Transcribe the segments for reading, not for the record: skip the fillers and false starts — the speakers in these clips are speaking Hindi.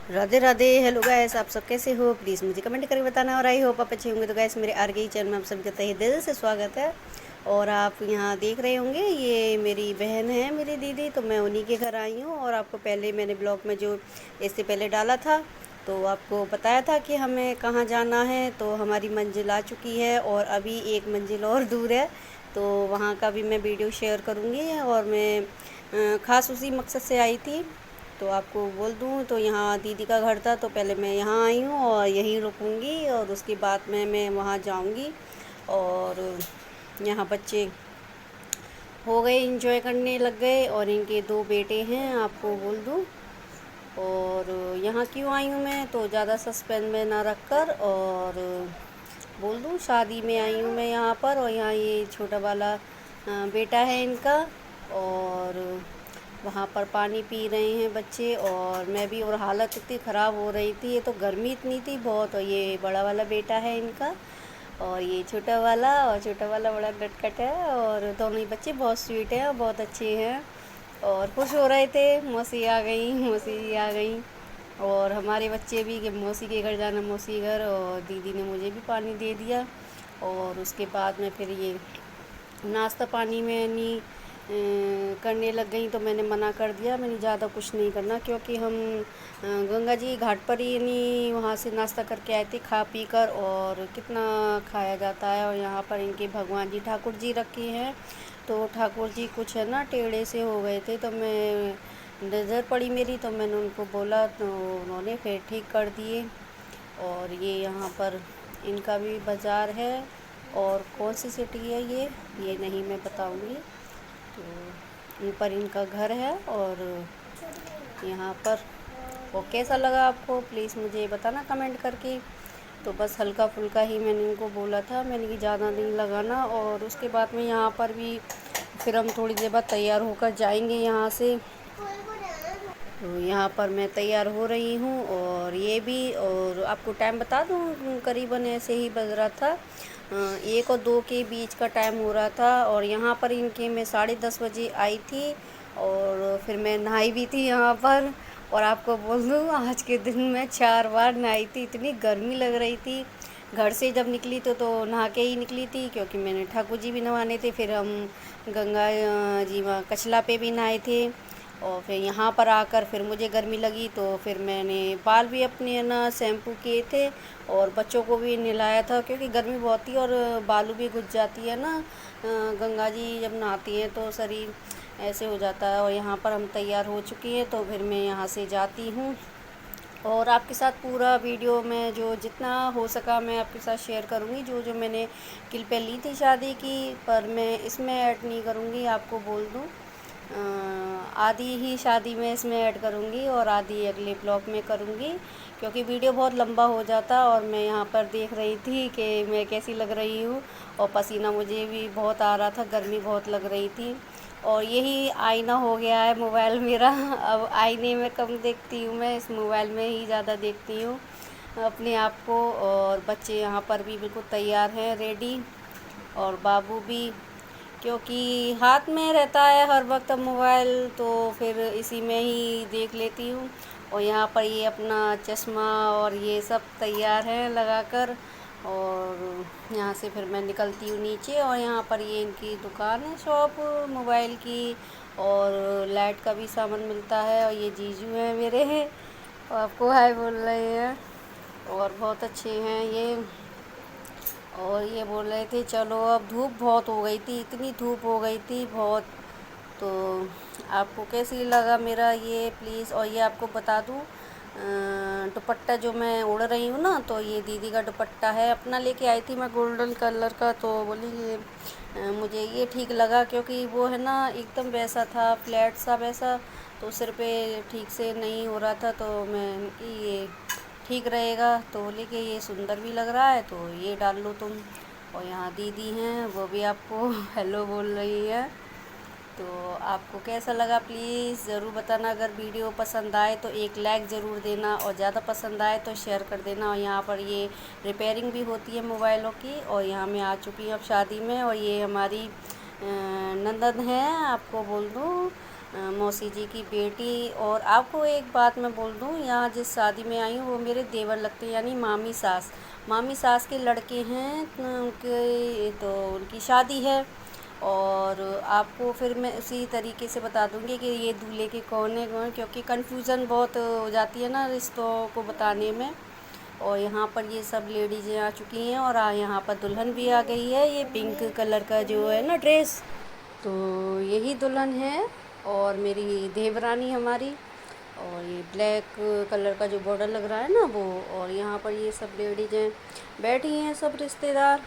राधे राधे। हेलो गाइस, आप सब कैसे हो? प्लीज़ मुझे कमेंट करके बताना। और आई होप आप अच्छे होंगे। तो गाइस, मेरे आर के चैनल में आप सबका तहे दिल से स्वागत है। और आप यहाँ देख रहे होंगे, ये मेरी बहन है, मेरी दीदी। तो मैं उन्हीं के घर आई हूँ। और आपको पहले मैंने ब्लॉग में जो इससे पहले डाला था, तो आपको बताया था कि हमें कहाँ जाना है। तो हमारी मंजिल आ चुकी है और अभी एक मंजिल और दूर है। तो वहाँ का भी मैं वीडियो शेयर करूँगी। और मैं ख़ास उसी मकसद से आई थी। तो आपको बोल दूँ, तो यहाँ दीदी का घर था, तो पहले मैं यहाँ आई हूँ और यहीं रुकूँगी। और उसके बाद में मैं वहाँ जाऊँगी। और यहाँ बच्चे हो गए, इंजॉय करने लग गए। और इनके दो बेटे हैं, आपको बोल दूँ। और यहाँ क्यों आई हूँ मैं, तो ज़्यादा सस्पेंस में ना रख कर और बोल दूँ, शादी में आई हूँ मैं यहाँ पर। और यहाँ ये छोटा वाला बेटा है इनका। और वहाँ पर पानी पी रहे हैं बच्चे और मैं भी। और हालत इतनी ख़राब हो रही थी, ये तो गर्मी इतनी थी बहुत। और ये बड़ा वाला बेटा है इनका, और ये छोटा वाला। और छोटा वाला बड़ा नटखट है। और दोनों ही बच्चे बहुत स्वीट हैं और बहुत अच्छे हैं। और खुश हो रहे थे, मौसी आ गई, मौसी जी आ गई। और हमारे बच्चे भी कि मौसी के घर जाना, मौसी घर। और दीदी ने मुझे भी पानी दे दिया। और उसके बाद में फिर ये नाश्ता पानी में नहीं करने लग गई। तो मैंने मना कर दिया, मैंने ज़्यादा कुछ नहीं करना, क्योंकि हम गंगा जी घाट पर ही नहीं वहाँ से नाश्ता करके आए थे खा पी कर। और कितना खाया जाता है। और यहाँ पर इनके भगवान जी ठाकुर जी रखे हैं। तो ठाकुर जी कुछ है ना टेढ़े से हो गए थे, तो मैं नज़र पड़ी मेरी, तो मैंने उनको बोला, तो उन्होंने फिर ठीक कर दिए। और ये यहाँ पर इनका भी बाज़ार है। और कौन सी सिटी है ये नहीं मैं बताऊँगी। तो ऊपर इनका घर है। और यहाँ पर वो कैसा लगा आपको, प्लीज़ मुझे बताना कमेंट करके। तो बस हल्का फुल्का ही मैंने इनको बोला था, मैंने कि ज़्यादा नहीं लगाना। और उसके बाद में यहाँ पर भी फिर हम थोड़ी देर बाद तैयार होकर जाएंगे यहाँ से। तो यहाँ पर मैं तैयार हो रही हूँ और ये भी। और आपको टाइम बता दूँ, करीबन ऐसे ही बज रहा था, 1 और 2 के बीच का टाइम हो रहा था। और यहाँ पर इनके मैं 10:30 बजे आई थी। और फिर मैं नहाई भी थी यहाँ पर। और आपको बोल दूँ, आज के दिन मैं 4 बार नहाई थी, इतनी गर्मी लग रही थी। घर से जब निकली तो नहा के ही निकली थी, क्योंकि मैंने ठाकुर जी भी नहाने थे। फिर हम गंगा जी वहाँ कचला पे भी नहाए थे। और फिर यहाँ पर आकर फिर मुझे गर्मी लगी, तो फिर मैंने बाल भी अपने ना शैम्पू किए थे। और बच्चों को भी नहलाया था, क्योंकि गर्मी बहुत थी और बालू भी घुस जाती है ना। गंगा जी जब नहाती हैं तो शरीर ऐसे हो जाता है। और यहाँ पर हम तैयार हो चुकी हैं, तो फिर मैं यहाँ से जाती हूँ। और आपके साथ पूरा वीडियो में जो जितना हो सका मैं आपके साथ शेयर करूँगी। जो जो मैंने क्लिपें ली थी शादी की, पर मैं इसमें ऐड नहीं करूँगी, आपको बोल दूँ। आधी ही शादी में इसमें ऐड करूँगी और आधी अगले ब्लॉग में करूँगी, क्योंकि वीडियो बहुत लंबा हो जाता। और मैं यहाँ पर देख रही थी कि मैं कैसी लग रही हूँ। और पसीना मुझे भी बहुत आ रहा था, गर्मी बहुत लग रही थी। और यही आईना हो गया है मोबाइल मेरा। अब आईने में कम देखती हूँ मैं, इस मोबाइल में ही ज़्यादा देखती हूँ अपने आप को। और बच्चे यहाँ पर भी बिल्कुल तैयार हैं, रेडी। और बाबू भी, क्योंकि हाथ में रहता है हर वक्त मोबाइल, तो फिर इसी में ही देख लेती हूँ। और यहाँ पर ये अपना चश्मा और ये सब तैयार है लगाकर। और यहाँ से फिर मैं निकलती हूँ नीचे। और यहाँ पर ये इनकी दुकान है, शॉप मोबाइल की। और लाइट का भी सामान मिलता है। और ये जीजू हैं मेरे हैं, और आपको हाय बोल रहे हैं। और बहुत अच्छे हैं ये। और ये बोल रहे थे चलो, अब धूप बहुत हो गई थी, इतनी धूप हो गई थी बहुत। तो आपको कैसी लगा मेरा ये, प्लीज़। और ये आपको बता दूँ, दुपट्टा जो मैं ओढ़ रही हूँ ना, तो ये दीदी का दुपट्टा है, अपना लेके आई थी मैं गोल्डन कलर का। तो बोली ये मुझे ये ठीक लगा, क्योंकि वो है ना एकदम वैसा था, फ्लैट सा वैसा। तो सिर पे ठीक से नहीं हो रहा था, तो मैं कि ये ठीक रहेगा। तो बोले कि ये सुंदर भी लग रहा है, तो ये डाल लो तुम। और यहाँ दीदी हैं, वो भी आपको हेलो बोल रही है। तो आपको कैसा लगा प्लीज़ ज़रूर बताना। अगर वीडियो पसंद आए तो एक लाइक ज़रूर देना, और ज़्यादा पसंद आए तो शेयर कर देना। और यहाँ पर ये रिपेयरिंग भी होती है मोबाइलों की। और यहाँ मैं आ चुकी हूँ अब शादी में। और ये हमारी नंदन है, आपको बोल दूँ, मौसी जी की बेटी। और आपको एक बात मैं बोल दूँ, यहाँ जिस शादी में आई हूँ वो मेरे देवर लगते हैं, यानी मामी सास के लड़के हैं। उनके तो उनकी शादी है। और आपको फिर मैं उसी तरीके से बता दूंगी कि ये दूल्हे के कौन है कौन, क्योंकि कन्फ्यूज़न बहुत हो जाती है ना रिश्तों को बताने में। और यहाँ पर ये सब लेडीज़ें आ चुकी हैं और यहाँ पर दुल्हन भी आ गई है। ये पिंक कलर का जो है ना ड्रेस, तो यही दुल्हन है और मेरी देवरानी हमारी। और ये ब्लैक कलर का जो बॉर्डर लग रहा है ना वो। और यहाँ पर ये सब लेडीज़ें बैठी हैं, सब रिश्तेदार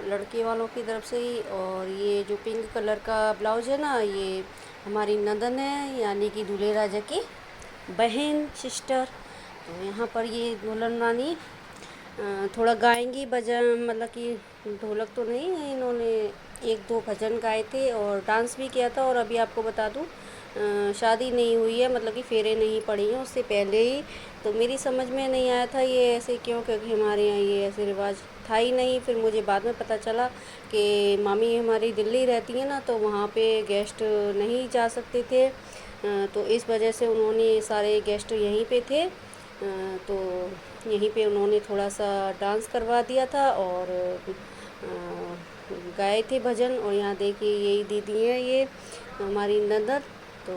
लड़के वालों की तरफ से ही। और ये जो पिंक कलर का ब्लाउज है ना, ये हमारी नंदन है, यानी कि दूल्हे राजा की बहन, सिस्टर। तो यहाँ पर ये दुल्हन रानी थोड़ा गाएंगी भजन, मतलब कि ढोलक तो नहीं, इन्होंने एक दो भजन गाए थे और डांस भी किया था। और अभी आपको बता दूँ, शादी नहीं हुई है, मतलब कि फेरे नहीं पड़ी हैं उससे पहले ही। तो मेरी समझ में नहीं आया था ये ऐसे क्यों, क्योंकि हमारे यहाँ ये ऐसे रिवाज था ही नहीं। फिर मुझे बाद में पता चला कि मामी हमारी दिल्ली रहती है ना, तो वहाँ पे गेस्ट नहीं जा सकते थे। तो इस वजह से उन्होंने सारे गेस्ट यहीं पे थे। तो यहीं पे उन्होंने थोड़ा सा डांस करवा दिया था और गाए थे भजन। और यहाँ देखिए यही दीदी हैं, ये हमारी ननद। तो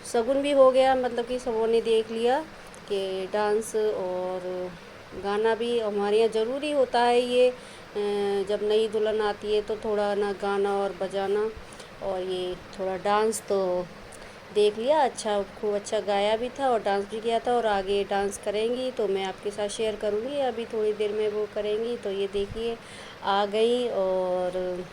शगुन भी हो गया, मतलब कि सबों ने देख लिया कि डांस और गाना भी हमारे यहाँ ज़रूरी होता है। ये जब नई दुल्हन आती है तो थोड़ा ना गाना और बजाना और ये थोड़ा डांस तो देख लिया। अच्छा, खूब अच्छा गाया भी था और डांस भी किया था। और आगे डांस करेंगी तो मैं आपके साथ शेयर करूँगी, अभी थोड़ी देर में वो करेंगी। तो ये देखिए आ गई। और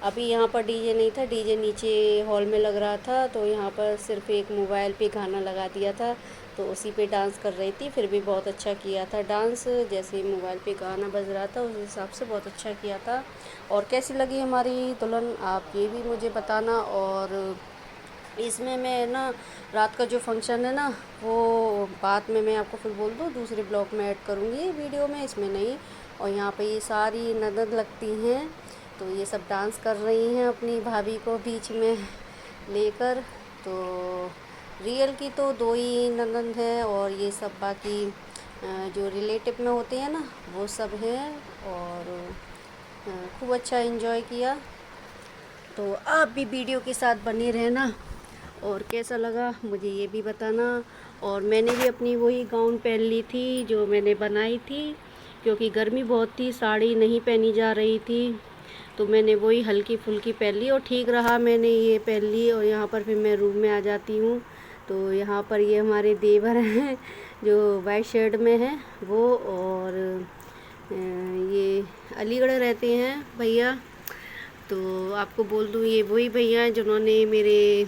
अभी यहाँ पर डीजे नहीं था, डीजे नीचे हॉल में लग रहा था। तो यहाँ पर सिर्फ एक मोबाइल पे गाना लगा दिया था, तो उसी पे डांस कर रही थी। फिर भी बहुत अच्छा किया था डांस, जैसे मोबाइल पे गाना बज रहा था उस हिसाब से बहुत अच्छा किया था। और कैसी लगी हमारी दुल्हन, आप ये भी मुझे बताना। और इसमें मैं ना रात का जो फंक्शन है ना, वो बाद में मैं आपको फिर बोल दूँ, दूसरे ब्लॉग में ऐड करूँगी वीडियो में, इसमें नहीं। और यहाँ पे ये सारी ननद लगती हैं, तो ये सब डांस कर रही हैं अपनी भाभी को बीच में लेकर। तो रियल की तो दो ही ननद हैं और ये सब बाकी जो रिलेटिव में होते हैं ना वो सब हैं। और खूब अच्छा एंजॉय किया। तो आप भी वीडियो के साथ बने रहना और कैसा लगा मुझे ये भी बताना। और मैंने भी अपनी वही गाउन पहन ली थी जो मैंने बनाई थी, क्योंकि गर्मी बहुत थी, साड़ी नहीं पहनी जा रही थी। तो मैंने वही हल्की फुल्की पहन ली और ठीक रहा, मैंने ये पहन ली। और यहाँ पर फिर मैं रूम में आ जाती हूँ। तो यहाँ पर ये हमारे देवर हैं जो वाइट शर्ट में हैं वो। और ये अलीगढ़ रहते हैं भैया। तो आपको बोल दूँ, ये वही भैया हैं जिन्होंने मेरे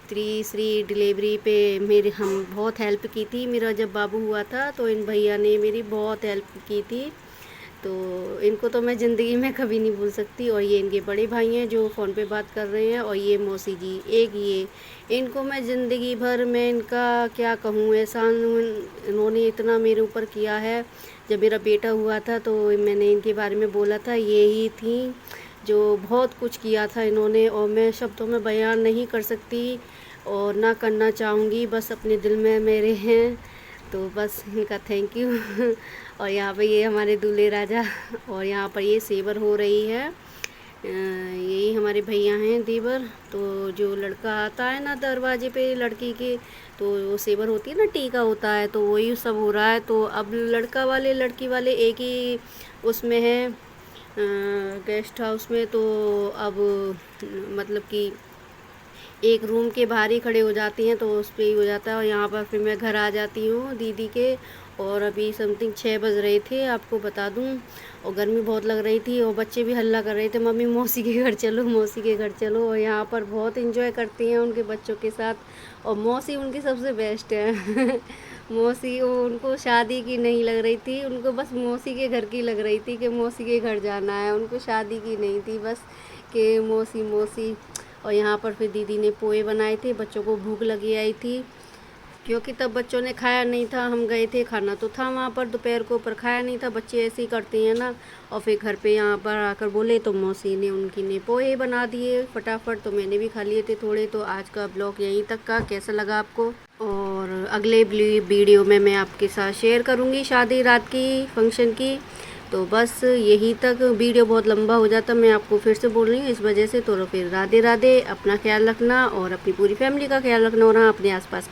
तीसरी डिलीवरी पे मेरे हम बहुत हेल्प की थी। मेरा जब बाबू हुआ था तो इन भैया ने मेरी बहुत हेल्प की थी। तो इनको तो मैं ज़िंदगी में कभी नहीं भूल सकती। और ये इनके बड़े भाई हैं जो फ़ोन पे बात कर रहे हैं। और ये मौसी जी एक, ये इनको मैं ज़िंदगी भर में इनका क्या कहूँ, एहसान इन्होंने इतना मेरे ऊपर किया है। जब मेरा बेटा हुआ था तो मैंने इनके बारे में बोला था, ये ही थी जो बहुत कुछ किया था इन्होंने। और मैं शब्दों में बयान नहीं कर सकती और ना करना चाहूँगी, बस अपने दिल में मेरे हैं। तो बस इनका थैंक यू। और यहाँ पे ये हमारे दूल्हे राजा। और यहाँ पर ये सेवर हो रही है, यही हमारे भैया हैं देवर। तो जो लड़का आता है ना दरवाजे पे लड़की के, तो वो सेवर होती है ना, टीका होता है, तो वही सब हो रहा है। तो अब लड़का वाले लड़की वाले एक ही उसमें है गेस्ट हाउस में। तो अब मतलब कि एक रूम के बाहर ही खड़े हो जाती हैं, तो उस पर ही हो जाता है। और यहाँ पर फिर मैं घर आ जाती हूँ दीदी के। और अभी समथिंग 6 बज रहे थे, आपको बता दूँ। और गर्मी बहुत लग रही थी और बच्चे भी हल्ला कर रहे थे, मम्मी मौसी के घर चलो, मौसी के घर चलो। और यहाँ पर बहुत इंजॉय करती हैं उनके बच्चों के साथ। और मौसी उनकी सबसे बेस्ट है। मौसी उनको शादी की नहीं लग रही थी, उनको बस मौसी के घर की लग रही थी कि मौसी के घर जाना है, उनको शादी की नहीं थी बस कि मौसी मौसी। और यहाँ पर फिर दीदी ने पोहे बनाए थे, बच्चों को भूख लगी आई थी। क्योंकि तब बच्चों ने खाया नहीं था, हम गए थे, खाना तो था वहाँ पर दोपहर को, पर खाया नहीं था। बच्चे ऐसे ही करते हैं ना। और फिर घर पे यहाँ पर आकर बोले तो मौसी ने उनकी ने पोहे बना दिए फटाफट, तो मैंने भी खा लिए थे थोड़े। तो आज का ब्लॉग यहीं तक का, कैसा लगा आपको? और अगले वीडियो में मैं आपके साथ शेयर करूँगी शादी रात की, फंक्शन की। तो बस यहीं तक, वीडियो बहुत लंबा हो जाता, मैं आपको फिर से बोल रही हूँ इस वजह से। तो फिर राधे राधे, अपना ख्याल रखना और अपनी पूरी फैमिली का ख्याल रखना, और हाँ, अपने आसपास के